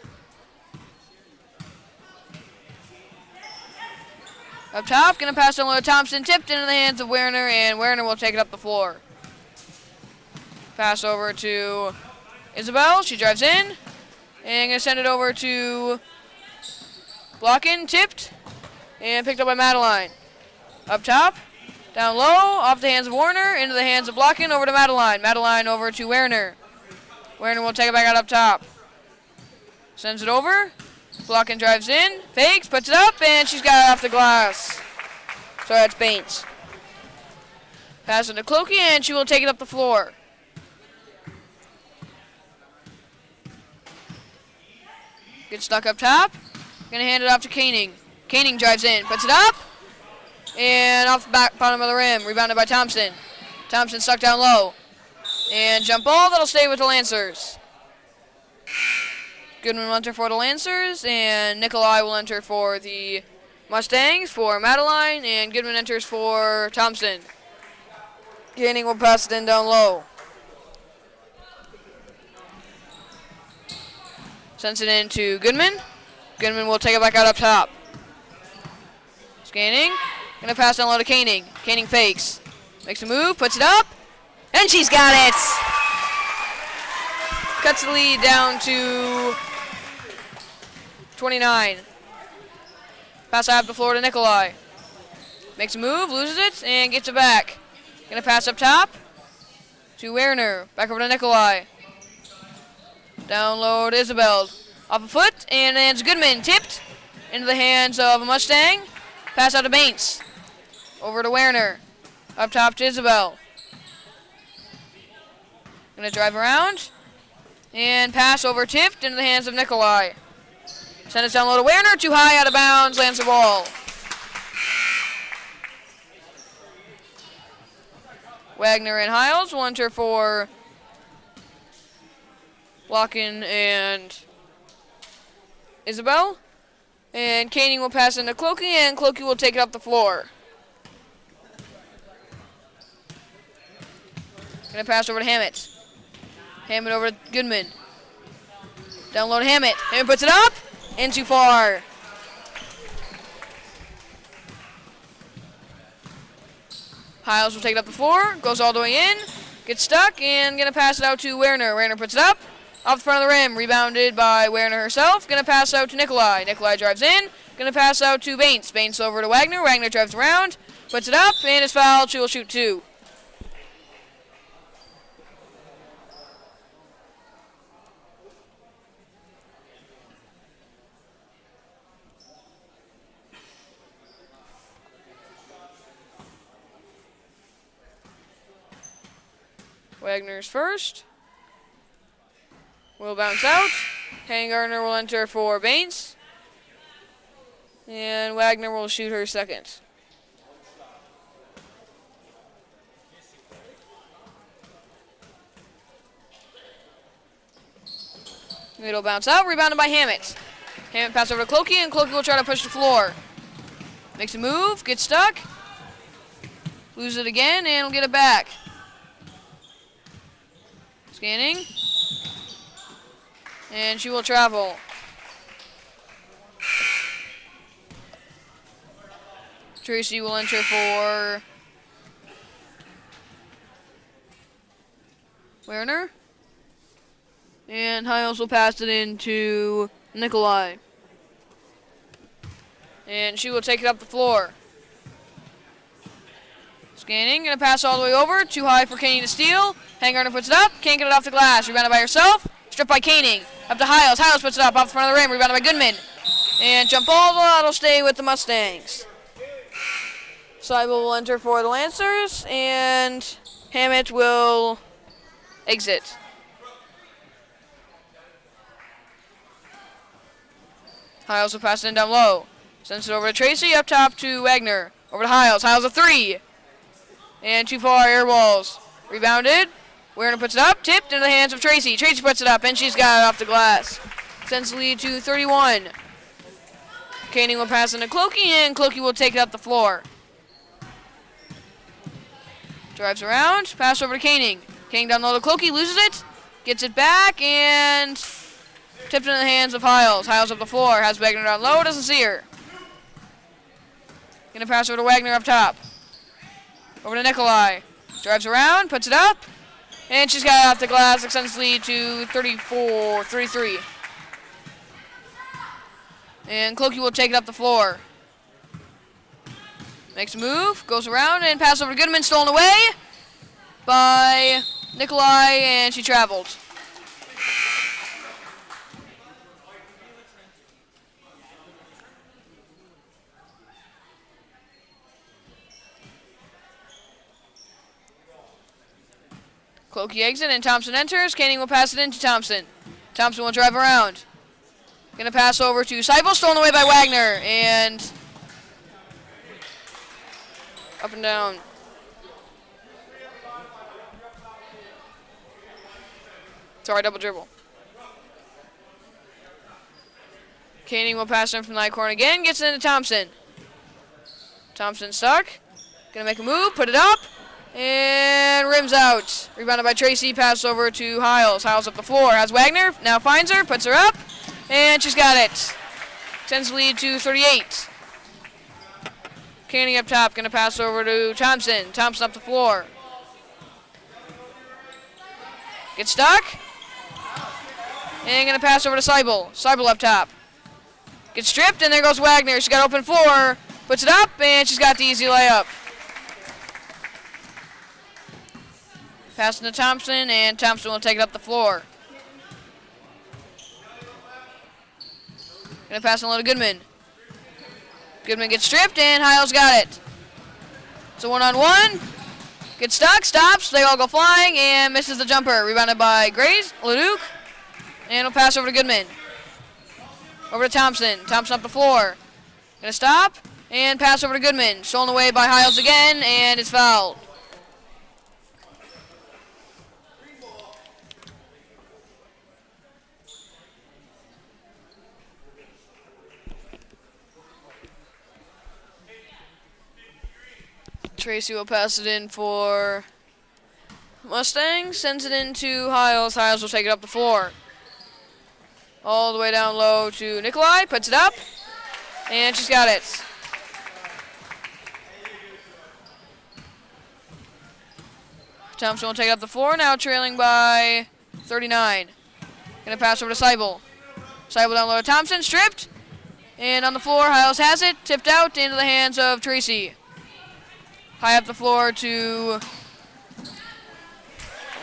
Up top, going to pass down low to Thompson, tipped into the hands of Werner, and Werner will take it up the floor. Pass over to Isabel. She drives in, and going to send it over to Blocken, tipped, and picked up by Madeline. Up top, down low, off the hands of Warner, into the hands of Blocken, over to Madeline. Madeline over to Werner. Werner will take it back out up top. Sends it over. Blocken drives in, fakes, puts it up, and she's got it off the glass. So that's Baines. Pass into Clokey, and she will take it up the floor. Gets stuck up top. Gonna hand it off to Koenig. Koenig drives in, puts it up, and off the back bottom of the rim. Rebounded by Thompson. Thompson stuck down low. And jump ball, that'll stay with the Lancers. Goodman will enter for the Lancers, and Nikolai will enter for the Mustangs for Madeline, and Goodman enters for Thompson. Koenig will pass it in down low. Sends it in to Goodman. Goodman will take it back out up top. Scanning. Gonna pass down low to Koenig. Koenig fakes. Makes a move, puts it up, and she's got it! Cuts the lead down to 29. Pass out up the floor to Nikolai. Makes a move, loses it, and gets it back. Gonna pass up top to Werner. Back over to Nikolai. Down low to Isabel. Off a foot, and then it's Goodman tipped into the hands of a Mustang. Pass out to Baines. Over to Werner. Up top to Isabel. Gonna drive around. And pass over tipped into the hands of Nikolai. Send it down low to Werner. Too high, out of bounds, lands the ball. Wagner and Hiles will enter for Blocken and Isabel. And Koenig will pass into Clokey, and Clokey will take it up the floor. Gonna pass over to Hammett. Hammett over to Goodman. Down low to Hammett. Hammett puts it up, and too far. Hiles will take it up the floor, goes all the way in, gets stuck, and gonna pass it out to Werner. Werner puts it up, off the front of the rim, rebounded by Werner herself. Gonna pass out to Nikolai. Nikolai drives in, gonna pass out to Baines. Baines over to Wagner. Wagner drives around, puts it up, and is fouled. She will shoot two. Wagner's first. Will bounce out. Hangartner will enter for Baines. And Wagner will shoot her second. It'll bounce out, rebounded by Hammett. Hammett pass over to Clokey, and Clokey will try to push the floor. Makes a move, gets stuck. Loses it again, and will get it back. Scanning. And she will travel. Tracy will enter for Werner. And Hiles will pass it into Nikolai. And she will take it up the floor. Scanning, gonna pass all the way over. Too high for Koenig to steal. Hangartner puts it up, can't get it off the glass. Rebounded by herself. Stripped by Koenig. Up to Hiles. Hiles puts it up off the front of the rim. Rebounded by Goodman. And jump ball, that'll stay with the Mustangs. Seibel will enter for the Lancers, and Hammett will exit. Hiles will pass it in down low. Sends it over to Tracy, up top to Wagner. Over to Hiles. Hiles a three. And too far, air balls. Rebounded. Werner puts it up, tipped into the hands of Tracy. Tracy puts it up, and she's got it off the glass. Sends the lead to 31. Koenig will pass into Clokey, and Clokey will take it up the floor. Drives around, pass over to Koenig. Koenig down low to Clokey, loses it, gets it back, and tipped into the hands of Hiles. Hiles up the floor, has Wagner down low, doesn't see her. Gonna pass over to Wagner up top. Over to Nikolai. Drives around, puts it up, and she's got it off the glass, extends the lead to 33. And Clokey will take it up the floor. Makes a move, goes around, and pass over to Goodman, stolen away by Nikolai, and she traveled. Clokey exit, and Thompson enters. Koenig will pass it into Thompson. Thompson will drive around. Gonna pass over to Seibel, stolen away by Wagner, and up and down. Sorry, double dribble. Koenig will pass in from the high corner again, gets it into Thompson. Thompson stuck. Gonna make a move, put it up, and rims out. Rebounded by Tracy, pass over to Hiles. Hiles up the floor, has Wagner, now finds her, puts her up, and she's got it. Sends the lead to 38. Koenig up top, gonna pass over to Thompson. Thompson up the floor. Gets stuck. And gonna pass over to Seibel. Seibel up top. Gets stripped, and there goes Wagner. She's got open floor. Puts it up, and she's got the easy layup. Passing to Thompson, and Thompson will take it up the floor. Gonna pass on low to Goodman. Goodman gets stripped, and Hiles got it. It's a one-on-one. Gets stuck, stops, they all go flying, and misses the jumper. Rebounded by Grace, Leduc, and will pass over to Goodman. Over to Thompson. Thompson up the floor. Gonna stop, and pass over to Goodman. Stolen away by Hiles again, and it's fouled. Tracy will pass it in for Mustangs, sends it into Hiles. Hiles will take it up the floor. All the way down low to Nikolai, puts it up, and she's got it. Thompson will take it up the floor, now trailing by 39. Gonna pass over to Seibel. Seibel down low to Thompson, stripped, and on the floor, Hiles has it, tipped out into the hands of Tracy. High up the floor to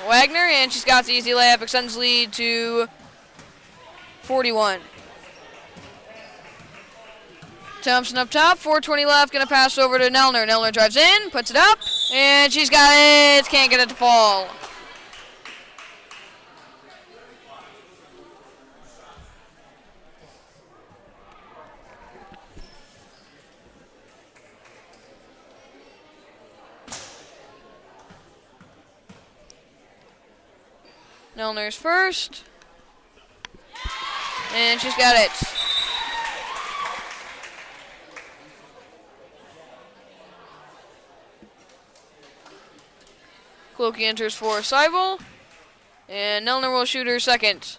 Wagner, and she's got the easy layup, extends the lead to 41. Thompson up top, 4:20 left, gonna pass over to Nelner. Nelner drives in, puts it up, and she's got it, can't get it to fall. Nelner's first. And she's got it. Clokey enters for Seibel. And Nelner will shoot her second.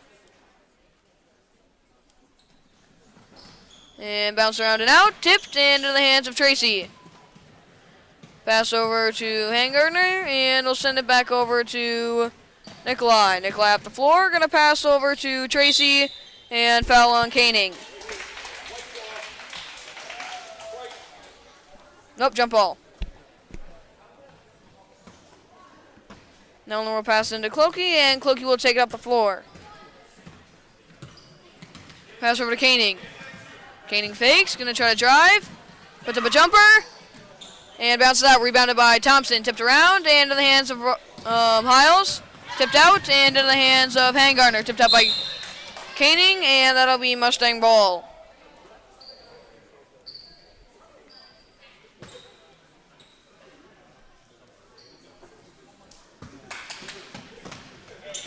And bounce around and out. Tipped into the hands of Tracy. Pass over to Hangartner. And we'll send it back over to Nikolai. Nikolai up the floor. Going to pass over to Tracy. And foul on Koenig. Nope, jump ball. Nelner will pass into Clokey, and Clokey will take it up the floor. Pass over to Koenig. Koenig fakes, going to try to drive. Puts up a jumper. And bounces out, rebounded by Thompson. Tipped around, and into the hands of Hiles. Tipped out, and into the hands of Hangartner. Tipped out by Koenig, and that'll be Mustang ball.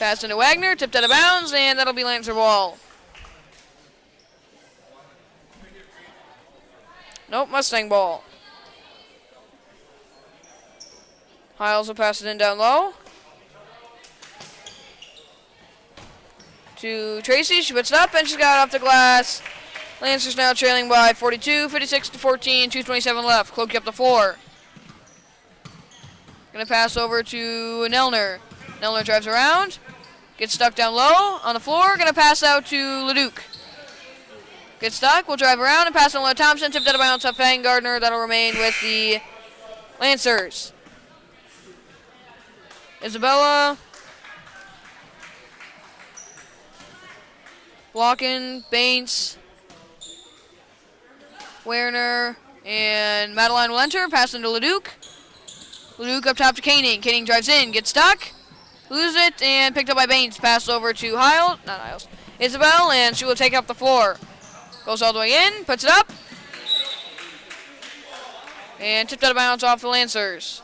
Pass into Wagner, tipped out of bounds, and that'll be Lancer ball. Nope, Mustang ball. Hiles will pass it in down low. To Tracy, she puts it up, and she's got it off the glass. Lancers now trailing by 42, 56 to 14, 2:27 left. Cloaky up the floor. Gonna pass over to Nelner. Nelner drives around, gets stuck down low on the floor. Gonna pass out to Leduc. Gets stuck, we'll drive around and pass on to Thompson. Tipped out of bounds to Fang Gardner. That'll remain with the Lancers. Isabella. Blocking, Baines, Werner, and Madeline will enter. Passing to Leduc. Leduc up top to Koenig. Koenig drives in, gets stuck, lose it, and picked up by Baines. Pass over to Isabel, and she will take up the floor. Goes all the way in, puts it up, and tipped out of bounds off the Lancers.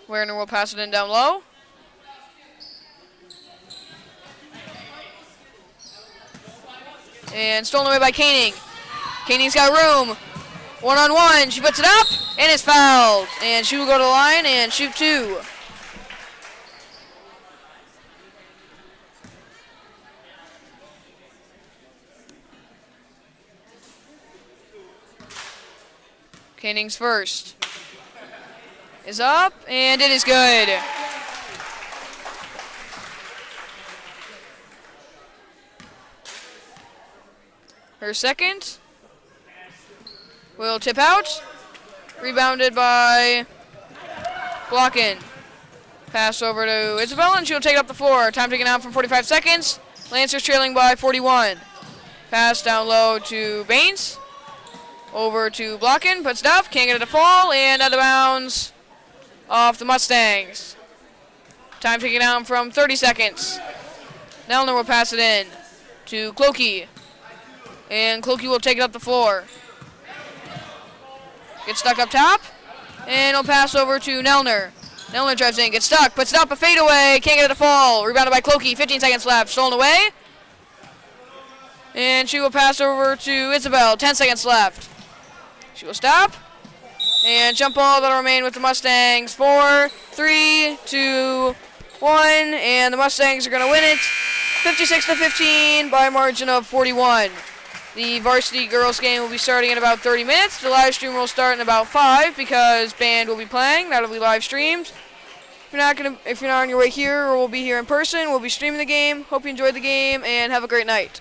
Werner will pass it in down low. And stolen away by Koenig. Koenig's got room. One-on-one. She puts it up, and it's fouled. And she will go to the line and shoot two. Koenig's first is up, and it is good. Her second will tip out. Rebounded by Blocken. Pass over to Isabel, and she'll take it up the floor. Time taken out from 45 seconds. Lancers trailing by 41. Pass down low to Baines. Over to Blocken. Puts it up. Can't get it to fall. And out of bounds off the Mustangs. Time taken out from 30 seconds. Nelner will pass it in to Cloaky. And Cloaky will take it up the floor. Gets stuck up top. And he'll pass over to Nelner. Nelner drives in, gets stuck, puts it up, a fadeaway. Can't get it to fall. Rebounded by Cloaky. 15 seconds left. Stolen away. And she will pass over to Isabel. 10 seconds left. She will stop. And jump ball that'll remain with the Mustangs. 4, 3, 2, 1. And the Mustangs are going to win it 56 to 15 by a margin of 41. The varsity girls game will be starting in about 30 minutes. The live stream will start in about 5 because band will be playing. That'll be live streamed. If you're not on your way here or we'll be here in person, we'll be streaming the game. Hope you enjoyed the game and have a great night.